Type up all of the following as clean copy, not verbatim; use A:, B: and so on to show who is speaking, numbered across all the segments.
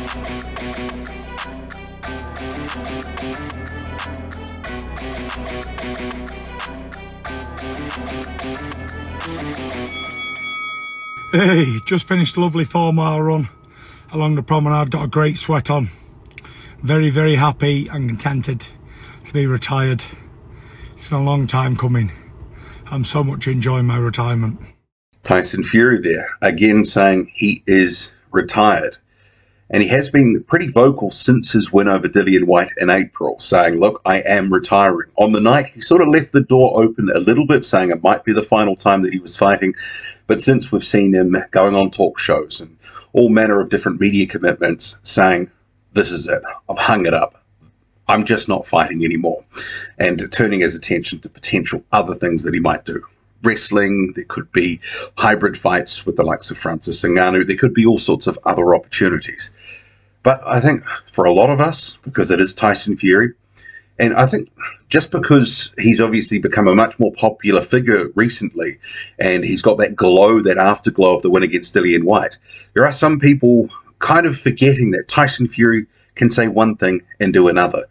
A: Hey, just finished a lovely 4-mile run along the promenade, got a great sweat on. Very, very happy and contented to be retired. It's been a long time coming. I'm so much enjoying my retirement.
B: Tyson Fury there, again saying he is retired. And he has been pretty vocal since his win over Dillian Whyte in April, saying, look, I am retiring. On the night, he sort of left the door open a little bit, saying it might be the final time that he was fighting. But since we've seen him going on talk shows and all manner of different media commitments, saying, this is it, I've hung it up. I'm just not fighting anymore. And turning his attention to potential other things that he might do. Wrestling, there could be hybrid fights with the likes of Francis Ngannou, there could be all sorts of other opportunities. But I think for a lot of us, because it is Tyson Fury, and I think just because he's obviously become a much more popular figure recently, and he's got that glow, that afterglow of the win against Dillian Whyte, there are some people kind of forgetting that Tyson Fury can say one thing and do another.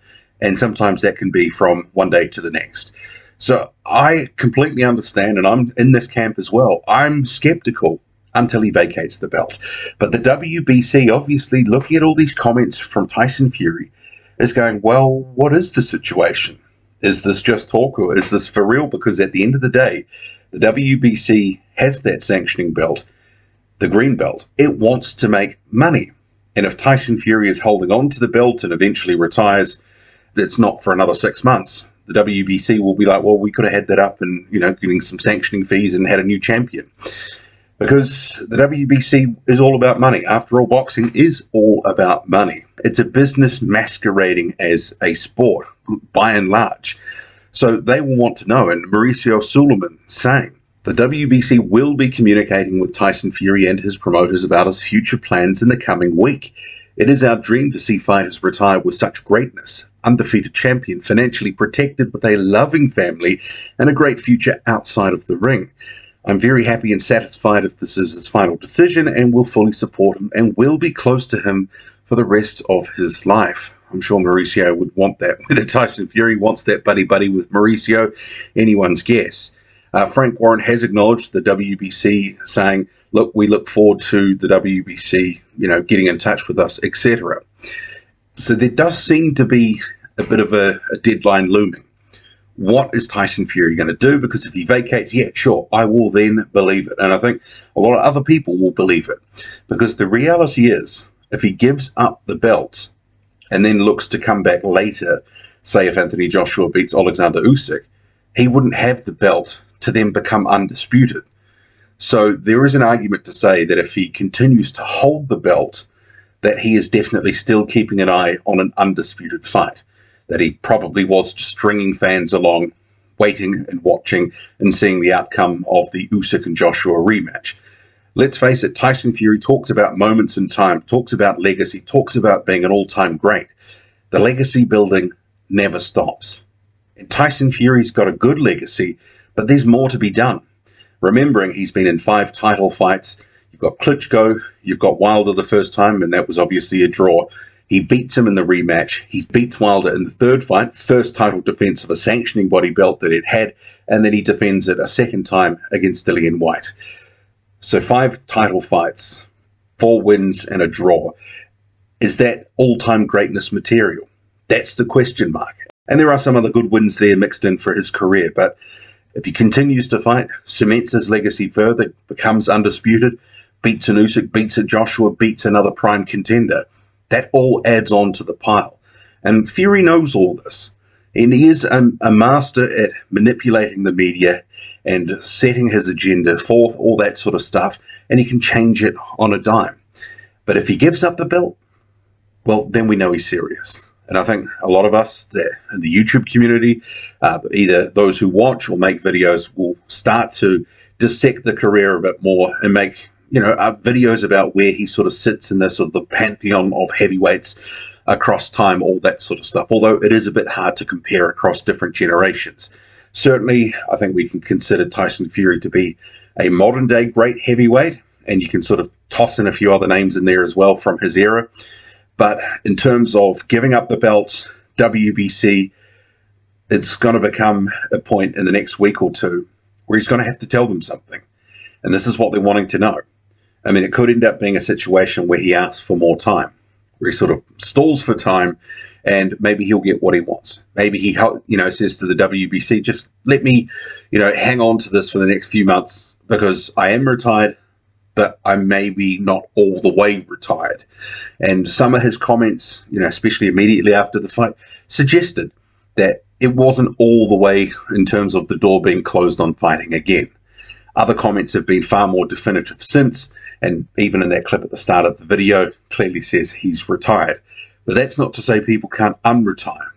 B: And sometimes that can be from one day to the next. So I completely understand, and I'm in this camp as well. I'm skeptical until he vacates the belt. But the WBC, obviously, looking at all these comments from Tyson Fury, is going, well, what is the situation? Is this just talk, or is this for real? Because at the end of the day, the WBC has that sanctioning belt, the green belt. It wants to make money. And if Tyson Fury is holding on to the belt and eventually retires, it's not for another 6 months. The WBC will be like, well, we could have had that up and, getting some sanctioning fees and had a new champion. Because the WBC is all about money. After all, boxing is all about money. It's a business masquerading as a sport, by and large. So they will want to know. And Mauricio Suleiman saying, the WBC will be communicating with Tyson Fury and his promoters about his future plans in the coming week. It is our dream to see fighters retire with such greatness. Undefeated champion, financially protected with a loving family and a great future outside of the ring. I'm very happy and satisfied if this is his final decision, and will fully support him and will be close to him for the rest of his life. I'm sure Mauricio would want that. Whether Tyson Fury wants that buddy-buddy with Mauricio, anyone's guess. Frank Warren has acknowledged the WBC, saying, look, we look forward to the WBC, getting in touch with us, etc. So there does seem to be a bit of a deadline looming. What is Tyson Fury going to do? Because if he vacates, yeah, sure, I will then believe it. And I think a lot of other people will believe it. Because the reality is, if he gives up the belt and then looks to come back later, say if Anthony Joshua beats Alexander Usyk, he wouldn't have the belt to then become undisputed. So there is an argument to say that if he continues to hold the belt, that he is definitely still keeping an eye on an undisputed fight. That he probably was stringing fans along, waiting and watching and seeing the outcome of the Usyk and Joshua rematch. Let's face it, Tyson Fury talks about moments in time, talks about legacy, talks about being an all-time great. The legacy building never stops. And Tyson Fury's got a good legacy, but there's more to be done. Remembering he's been in 5 title fights. You've got Klitschko, you've got Wilder the first time, and that was obviously a draw. He beats him in the rematch. He beats Wilder in the 3rd fight, first title defense of a sanctioning body belt that it had, and then he defends it a 2nd time against Dillian Whyte. So 5 title fights, 4 wins and a draw. Is that all-time greatness material? That's the question mark. And there are some other good wins there mixed in for his career, but if he continues to fight, cements his legacy further, becomes undisputed, beats an Usyk, beats a Joshua, beats another prime contender, that all adds on to the pile. And Fury knows all this. And he is a master at manipulating the media and setting his agenda forth, all that sort of stuff, and he can change it on a dime. But if he gives up the belt, well, then we know he's serious. And I think a lot of us there in the YouTube community, either those who watch or make videos, will start to dissect the career a bit more and make, videos about where he sort of sits in this sort of the pantheon of heavyweights across time, all that sort of stuff. Although it is a bit hard to compare across different generations. Certainly, I think we can consider Tyson Fury to be a modern-day great heavyweight, and you can sort of toss in a few other names in there as well from his era. But in terms of giving up the belt, WBC, it's going to become a point in the next week or two where he's going to have to tell them something. And this is what they're wanting to know. I mean, it could end up being a situation where he asks for more time, where he sort of stalls for time, and maybe he'll get what he wants. Maybe he, says to the WBC, just let me, hang on to this for the next few months because I am retired, but I'm maybe not all the way retired. And some of his comments, especially immediately after the fight, suggested that it wasn't all the way in terms of the door being closed on fighting again. Other comments have been far more definitive since, and even in that clip at the start of the video, clearly says he's retired. But that's not to say people can't unretire.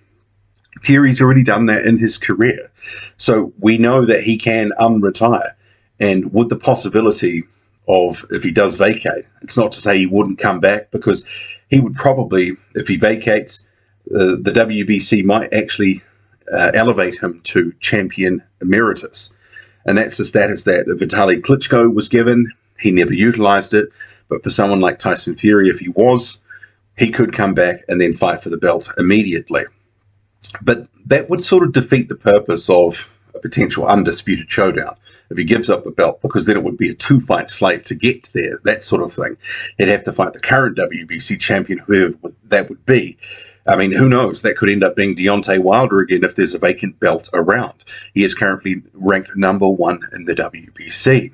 B: Fury's already done that in his career. So we know that he can unretire. And with the possibility of, if he does vacate, it's not to say he wouldn't come back, because he would probably, if he vacates, the WBC might actually elevate him to champion emeritus. And that's the status that Vitaly Klitschko was given. He never utilized it. But for someone like Tyson Fury, if he was, he could come back and then fight for the belt immediately. But that would sort of defeat the purpose of a potential undisputed showdown if he gives up the belt, because then it would be a two-fight slate to get there, that sort of thing. He'd have to fight the current WBC champion, whoever that would be. I mean, who knows? That could end up being Deontay Wilder again if there's a vacant belt around. He is currently ranked #1 in the WBC.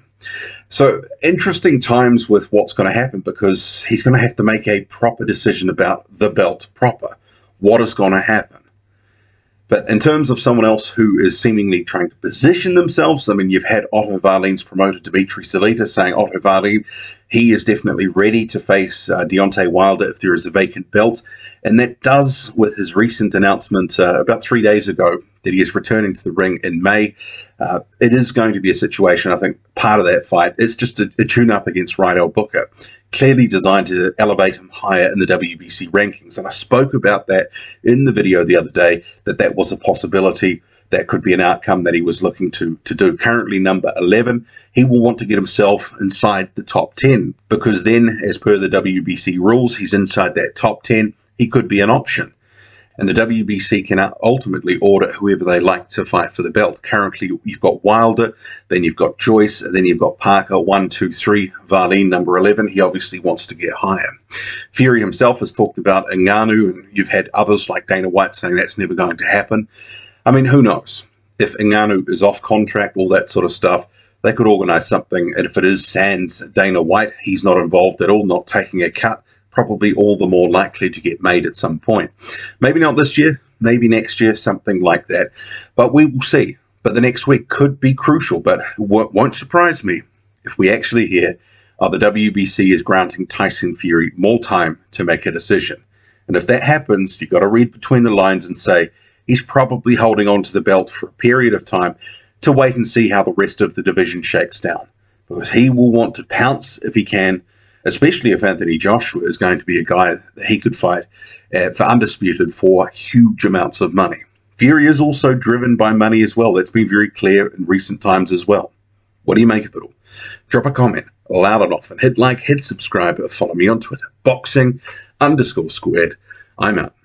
B: So interesting times with what's going to happen, because he's going to have to make a proper decision about the belt proper. What is going to happen? But in terms of someone else who is seemingly trying to position themselves, I mean, you've had Otto Wallein's promoter, Dimitry Selita, saying Otto Wallin, he is definitely ready to face Deontay Wilder if there is a vacant belt. And that does, with his recent announcement about 3 days ago that he is returning to the ring in May, it is going to be a situation, I think, part of that fight is just a tune-up against Rydell Booker, clearly designed to elevate him higher in the WBC rankings. And I spoke about that in the video the other day, that was a possibility. That could be an outcome that he was looking to do. Currently number 11, he will want to get himself inside the top 10, because then, as per the WBC rules, he's inside that top 10. He could be an option. And the WBC can ultimately order whoever they like to fight for the belt. Currently, you've got Wilder, then you've got Joyce, and then you've got Parker, 1, 2, 3, Wallin, number 11. He obviously wants to get higher. Fury himself has talked about Ngannou, and you've had others like Dana White saying that's never going to happen. I mean, who knows? If Ngannou is off contract, all that sort of stuff, they could organize something. And if it is sans Dana White, he's not involved at all, not taking a cut, probably all the more likely to get made at some point. Maybe not this year, maybe next year, something like that. But we will see. But the next week could be crucial. But what won't surprise me if we actually hear the WBC is granting Tyson Fury more time to make a decision. And if that happens, you've got to read between the lines and say he's probably holding on to the belt for a period of time to wait and see how the rest of the division shakes down. Because he will want to pounce if he can, especially if Anthony Joshua is going to be a guy that he could fight for undisputed for huge amounts of money. Fury is also driven by money as well. That's been very clear in recent times as well. What do you make of it all? Drop a comment, loud and often. Hit like, hit subscribe, follow me on Twitter. Boxing_squared. I'm out.